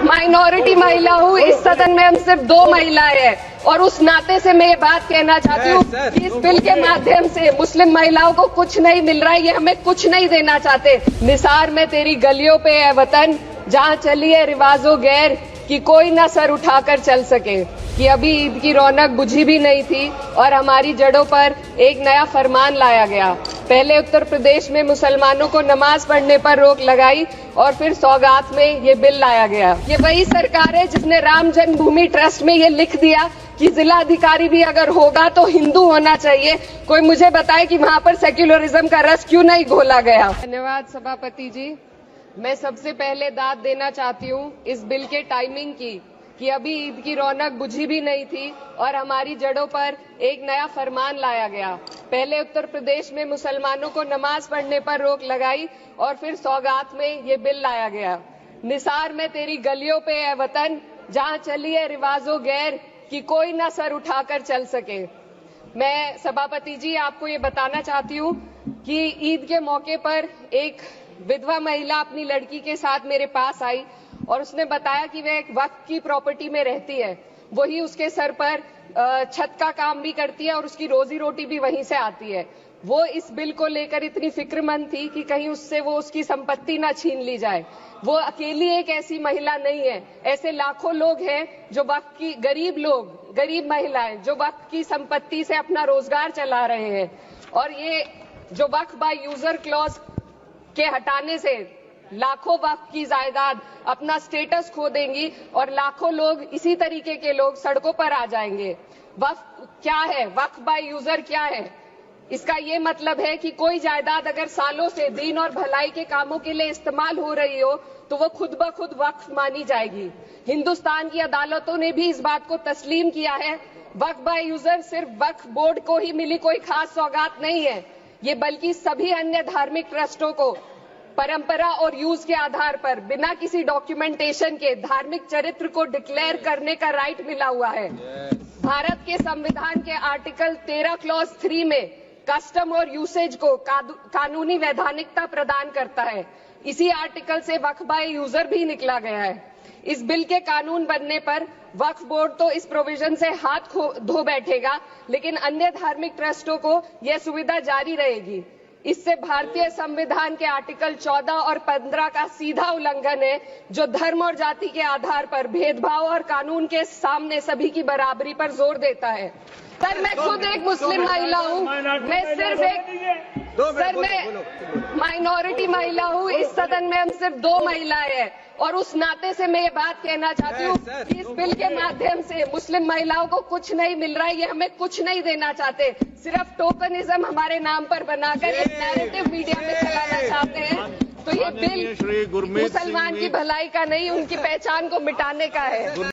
Minority महिला हूँ। इस सदन में हम सिर्फ 2 महिलाएं हैं और उस नाते से मैं ये बात कहना चाहती हूँ कि इस बिल के माध्यम से मुस्लिम महिलाओं को कुछ नहीं मिल रहा है, ये हमें कुछ नहीं देना चाहते। निसार में तेरी गलियों पे है वतन, जहाँ चली है रिवाजों गैर कि कोई ना सर उठाकर चल सके। कि अभी ईद की रौनक बुझी भी नहीं थी और हमारी जड़ों पर एक नया फरमान लाया गया। पहले उत्तर प्रदेश में मुसलमानों को नमाज पढ़ने पर रोक लगाई और फिर सौगात में ये बिल लाया गया। ये वही सरकार है जिसने राम जन्मभूमि ट्रस्ट में ये लिख दिया कि जिला अधिकारी भी अगर होगा तो हिंदू होना चाहिए। कोई मुझे बताए कि वहां पर सेक्युलरिज्म का रस क्यों नहीं घोला गया। धन्यवाद सभापति जी। मैं सबसे पहले दाद देना चाहती हूँ इस बिल के टाइमिंग की कि अभी ईद की रौनक बुझी भी नहीं थी और हमारी जड़ों पर एक नया फरमान लाया गया। पहले उत्तर प्रदेश में मुसलमानों को नमाज पढ़ने पर रोक लगाई और फिर सौगात में ये बिल लाया गया। निसार में तेरी गलियों पे है वतन, जहाँ चली है रिवाजों गैर कि कोई ना सर उठाकर चल सके। मैं सभापति जी आपको ये बताना चाहती हूँ कि ईद के मौके पर एक विधवा महिला अपनी लड़की के साथ मेरे पास आई और उसने बताया कि वह एक वक्फ की प्रॉपर्टी में रहती है, वही उसके सर पर छत का काम भी करती है और उसकी रोजी रोटी भी वहीं से आती है। वो इस बिल को लेकर इतनी फिक्रमंद थी कि कहीं उससे वो उसकी संपत्ति ना छीन ली जाए। वो अकेली एक ऐसी महिला नहीं है, ऐसे लाखों लोग हैं जो वक्फ की गरीब महिलाएं जो वक्फ की संपत्ति से अपना रोजगार चला रहे हैं। और ये जो वक्फ बाय यूजर क्लॉज के हटाने से लाखों वक्फ की जायदाद अपना स्टेटस खो देंगी और लाखों लोग इसी तरीके के लोग सड़कों पर आ जाएंगे। वक्फ क्या है, वक्फ बाय यूजर क्या है? इसका ये मतलब है कि कोई जायदाद अगर सालों से दीन और भलाई के कामों के लिए इस्तेमाल हो रही हो तो वो खुद ब खुद वक्फ मानी जाएगी। हिंदुस्तान की अदालतों ने भी इस बात को तस्लीम किया है। वक्फ बाय यूजर सिर्फ वक्फ बोर्ड को ही मिली कोई खास सौगात नहीं है, ये बल्कि सभी अन्य धार्मिक ट्रस्टों को परंपरा और यूज के आधार पर बिना किसी डॉक्यूमेंटेशन के धार्मिक चरित्र को डिक्लेयर करने का राइट मिला हुआ है। भारत के संविधान के आर्टिकल 13 क्लॉज 3 में कस्टम और यूसेज को कानूनी वैधानिकता प्रदान करता है। इसी आर्टिकल से वक्फ बाय यूजर भी निकला गया है। इस बिल के कानून बनने पर वक्फ बोर्ड तो इस प्रोविजन से हाथ धो बैठेगा, लेकिन अन्य धार्मिक ट्रस्टों को यह सुविधा जारी रहेगी। इससे भारतीय संविधान के आर्टिकल 14 और 15 का सीधा उल्लंघन है, जो धर्म और जाति के आधार पर भेदभाव और कानून के सामने सभी की बराबरी पर जोर देता है। सर, मैं खुद एक मुस्लिम महिला हूँ, मैं माइनॉरिटी महिला हूँ। इस सदन में हम सिर्फ 2 महिलाएं हैं और उस नाते से मैं ये बात कहना चाहती हूँ कि इस बिल के माध्यम से मुस्लिम महिलाओं को कुछ नहीं मिल रहा है, ये हमें कुछ नहीं देना चाहते। सिर्फ टोकनिज्म हमारे नाम पर बनाकर एक नैरेटिव मीडिया में चलाना चाहते हैं। तो ये बिल मुसलमान की भलाई का नहीं, उनकी पहचान को मिटाने का है।